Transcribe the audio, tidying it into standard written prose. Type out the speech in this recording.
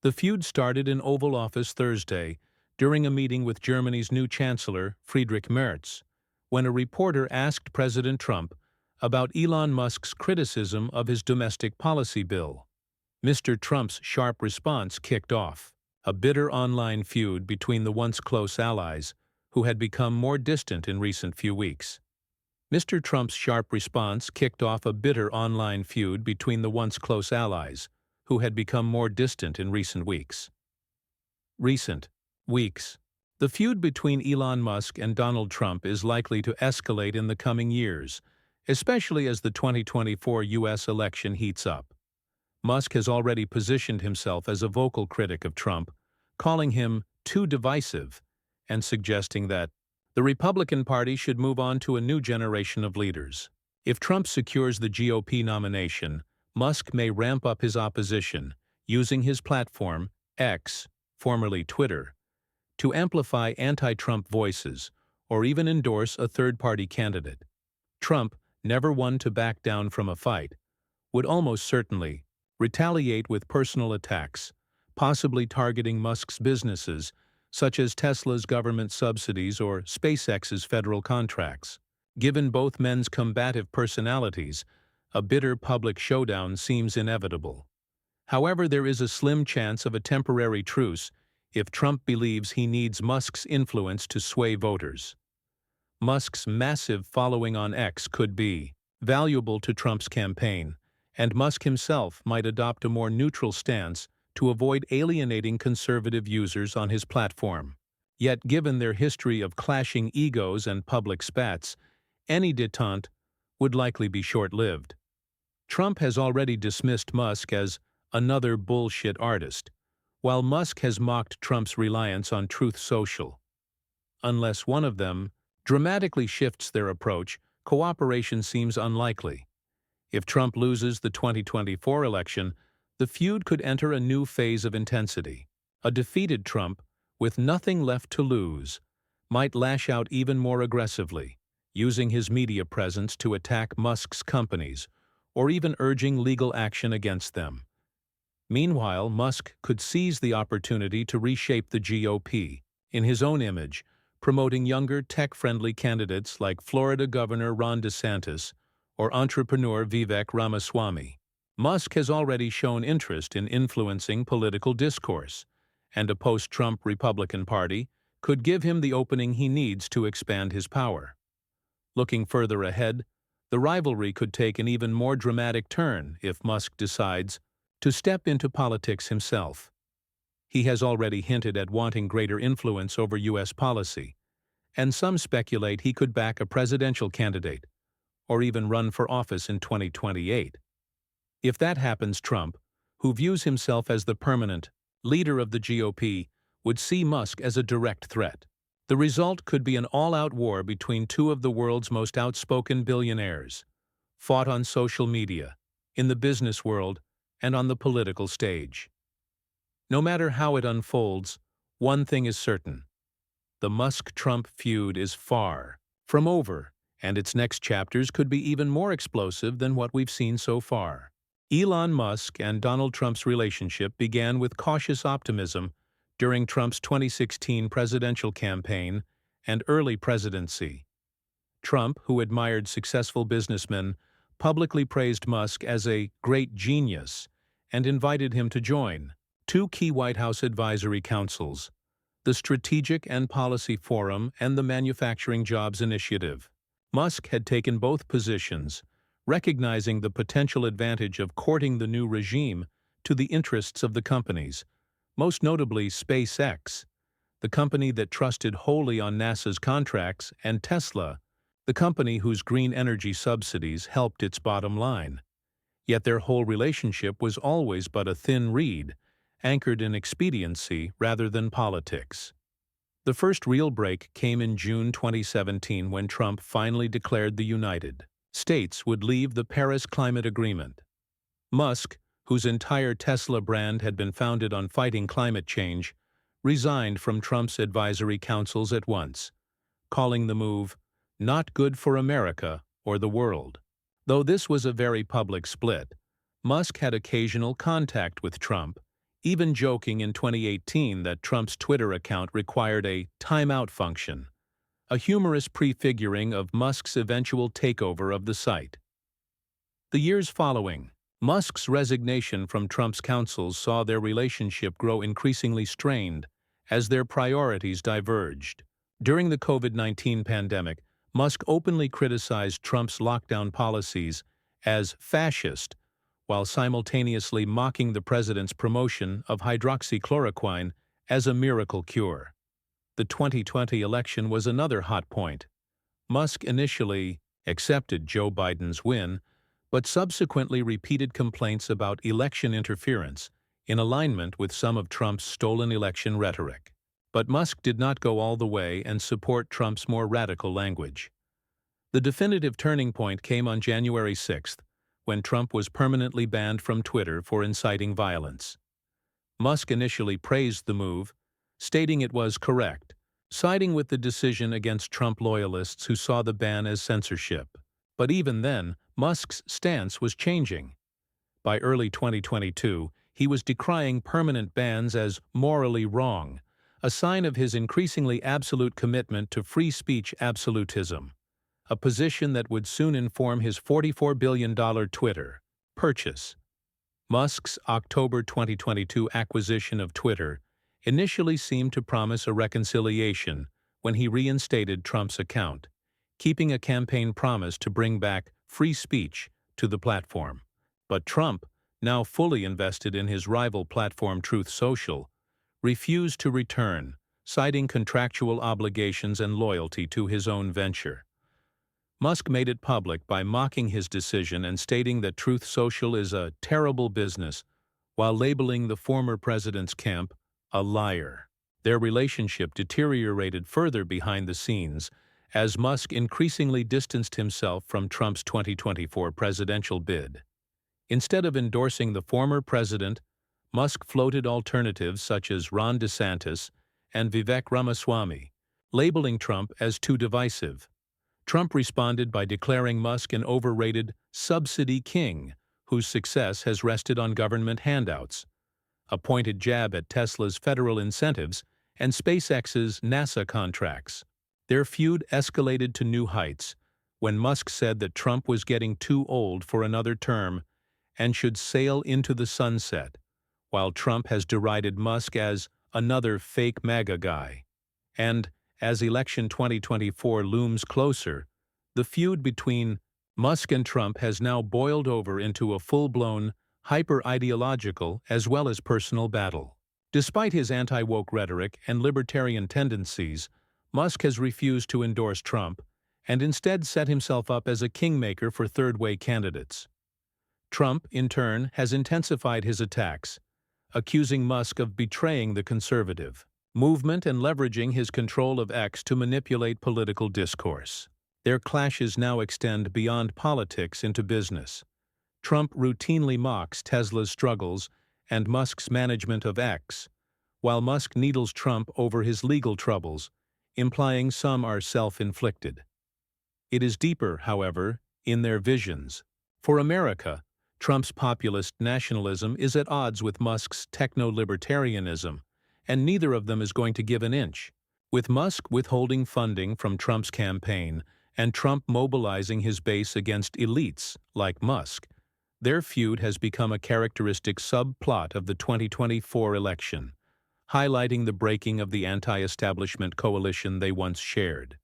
The feud started in Oval Office Thursday during a meeting with Germany's new Chancellor, Friedrich Merz, when a reporter asked President Trump about Elon Musk's criticism of his domestic policy bill. Mr. Trump's sharp response kicked off a bitter online feud between the once close allies, who had become more distant in recent few weeks. Mr. Trump's sharp response kicked off a bitter online feud between the once close allies, who had become more distant in recent weeks. Recent weeks. The feud between Elon Musk and Donald Trump is likely to escalate in the coming years, especially as the 2024 U.S. election heats up. Musk has already positioned himself as a vocal critic of Trump, calling him too divisive and suggesting that the Republican Party should move on to a new generation of leaders. If Trump secures the GOP nomination, Musk may ramp up his opposition, using his platform, X, formerly Twitter, to amplify anti-Trump voices or even endorse a third-party candidate. Trump, never one to back down from a fight, would almost certainly retaliate with personal attacks, possibly targeting Musk's businesses, such as Tesla's government subsidies or SpaceX's federal contracts. Given both men's combative personalities, a bitter public showdown seems inevitable. However, there is a slim chance of a temporary truce if Trump believes he needs Musk's influence to sway voters. Musk's massive following on X could be valuable to Trump's campaign, and Musk himself might adopt a more neutral stance to avoid alienating conservative users on his platform. Yet, given their history of clashing egos and public spats, any détente would likely be short-lived. Trump has already dismissed Musk as another bullshit artist, while Musk has mocked Trump's reliance on Truth Social. Unless one of them dramatically shifts their approach, cooperation seems unlikely. If Trump loses the 2024 election, the feud could enter a new phase of intensity. A defeated Trump, with nothing left to lose, might lash out even more aggressively, using his media presence to attack Musk's companies, or even urging legal action against them. Meanwhile, Musk could seize the opportunity to reshape the GOP, in his own image, promoting younger, tech-friendly candidates like Florida Governor Ron DeSantis or entrepreneur Vivek Ramaswamy. Musk has already shown interest in influencing political discourse, and a post-Trump Republican Party could give him the opening he needs to expand his power. Looking further ahead, the rivalry could take an even more dramatic turn if Musk decides to step into politics himself. He has already hinted at wanting greater influence over U.S. policy, and some speculate he could back a presidential candidate, or even run for office in 2028. If that happens, Trump, who views himself as the permanent leader of the GOP, would see Musk as a direct threat. The result could be an all-out war between two of the world's most outspoken billionaires, fought on social media, in the business world, and on the political stage. No matter how it unfolds, one thing is certain: the Musk-Trump feud is far from over, and its next chapters could be even more explosive than what we've seen so far. Elon Musk and Donald Trump's relationship began with cautious optimism during Trump's 2016 presidential campaign and early presidency. Trump, who admired successful businessmen, publicly praised Musk as a great genius and invited him to join two key White House advisory councils, the Strategic and Policy Forum and the Manufacturing Jobs Initiative. Musk had taken both positions, recognizing the potential advantage of courting the new regime to the interests of the companies, most notably SpaceX, the company that trusted wholly on NASA's contracts, and Tesla, the company whose green energy subsidies helped its bottom line. Yet their whole relationship was always but a thin reed, anchored in expediency rather than politics. The first real break came in June 2017 when Trump finally declared the United States would leave the Paris Climate Agreement. Musk, whose entire Tesla brand had been founded on fighting climate change, resigned from Trump's advisory councils at once, calling the move not good for America or the world. Though this was a very public split, Musk had occasional contact with Trump, even joking in 2018 that Trump's Twitter account required a timeout function, a humorous prefiguring of Musk's eventual takeover of the site. The years following, Musk's resignation from Trump's counsels saw their relationship grow increasingly strained as their priorities diverged. During the COVID-19 pandemic, Musk openly criticized Trump's lockdown policies as fascist, while simultaneously mocking the president's promotion of hydroxychloroquine as a miracle cure. The 2020 election was another hot point. Musk initially accepted Joe Biden's win, but subsequently repeated complaints about election interference in alignment with some of Trump's stolen election rhetoric. But Musk did not go all the way and support Trump's more radical language. The definitive turning point came on January 6, when Trump was permanently banned from Twitter for inciting violence. Musk initially praised the move, stating it was correct, siding with the decision against Trump loyalists who saw the ban as censorship. But even then, Musk's stance was changing. By early 2022, he was decrying permanent bans as morally wrong, a sign of his increasingly absolute commitment to free speech absolutism, a position that would soon inform his $44 billion Twitter purchase. Musk's October 2022 acquisition of Twitter initially seemed to promise a reconciliation when he reinstated Trump's account, keeping a campaign promise to bring back free speech to the platform. But Trump, now fully invested in his rival platform Truth Social, refused to return, citing contractual obligations and loyalty to his own venture. Musk made it public by mocking his decision and stating that Truth Social is a terrible business, while labeling the former president's camp a liar. Their relationship deteriorated further behind the scenes as Musk increasingly distanced himself from Trump's 2024 presidential bid. Instead of endorsing the former president, Musk floated alternatives such as Ron DeSantis and Vivek Ramaswamy, labeling Trump as too divisive. Trump responded by declaring Musk an overrated subsidy king whose success has rested on government handouts, a pointed jab at Tesla's federal incentives and SpaceX's NASA contracts. Their feud escalated to new heights when Musk said that Trump was getting too old for another term and should sail into the sunset, while Trump has derided Musk as another fake MAGA guy. And, as election 2024 looms closer, the feud between Musk and Trump has now boiled over into a full-blown, hyper-ideological as well as personal battle. Despite his anti-woke rhetoric and libertarian tendencies, Musk has refused to endorse Trump and instead set himself up as a kingmaker for third-way candidates. Trump, in turn, has intensified his attacks, accusing Musk of betraying the conservative movement and leveraging his control of X to manipulate political discourse. Their clashes now extend beyond politics into business. Trump routinely mocks Tesla's struggles and Musk's management of X, while Musk needles Trump over his legal troubles, implying some are self-inflicted. It is deeper, however, in their visions. For America, Trump's populist nationalism is at odds with Musk's techno-libertarianism, and neither of them is going to give an inch. With Musk withholding funding from Trump's campaign and Trump mobilizing his base against elites like Musk, their feud has become a characteristic subplot of the 2024 election, highlighting the breaking of the anti-establishment coalition they once shared.